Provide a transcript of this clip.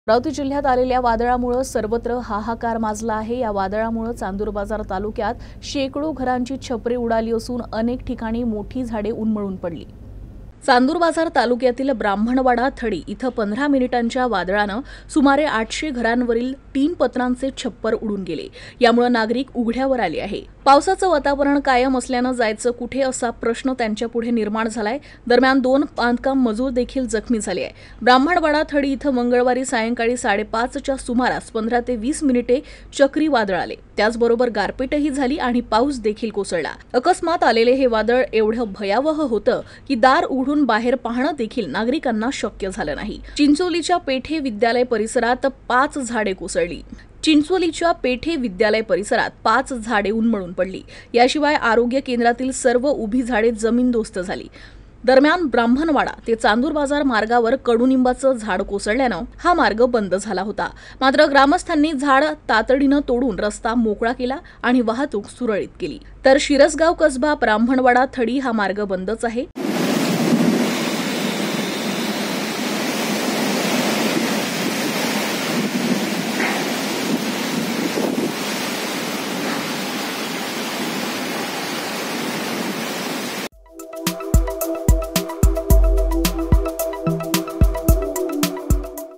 अमरावती जिल्ह्यात आलेल्या वादळामुळे सर्वत्र हाहाकार माजला आहे। या वादळामुळे चांदूर बाजार तालुक्यात शेकडो घरांची छपरे उडाली असून अनेक ठिकाणी मोठी झाडे उन्मळून पडली। चांदूर बाजार तालुक्यातील ब्राह्मणवाडा थडी इथं 15 मिनिटांच्या वादळानं सुमारे 800 घरांवरील 3 पत्रांचे छप्पर उडून गेले। यामुळे नागरिक उघड्यावर आले आहे। पावसाचं वातावरण कायम असल्यानं जायचं कुठे असा प्रश्न त्यांच्या पुढे निर्माण झालाय। दरम्यान 2 बांधकाम मजूर देखील जखमी झाले आहे। ब्राह्मणवाडा थडी इथं मंगळवारी सायंकाळी 5:30च्या सुमारास 15 ते 20 मिनिटे चक्रीवादळ आले। त्याचबरोबर गारपीटही झाली आणि पाऊस देखील कोसळला। अकस्मात आलेले हे वादळ एवढं भयावह होतं की दार उघडून बाहेर पाहणं देखील नागरिकांना शक्य झालं नाही। चिंचोलीच्या पेठे विद्यालय परिसरात 5 झाडे कोसळली। चिंचोलीच्या पेठे विद्यालय परिसरात 5 झाडे उन्मळून पडली। याशिवाय आरोग्य केंद्रातील सर्व उभी झाडे जमीनदोस्त झाली। दरम्यान ब्राह्मणवाडा ते चांदूर बाजार मार्गावर कडुनिंबाचं झाड कोसळल्यानं हा मार्ग बंद झाला होता। मात्र ग्रामस्थांनी झाड तातडीनं तोडून रस्ता मोकळा केला आणि वाहतूक सुरळीत केली। तर शिरसगाव कसबा ब्राह्मणवाडा थडी हा मार्ग बंदच आहे।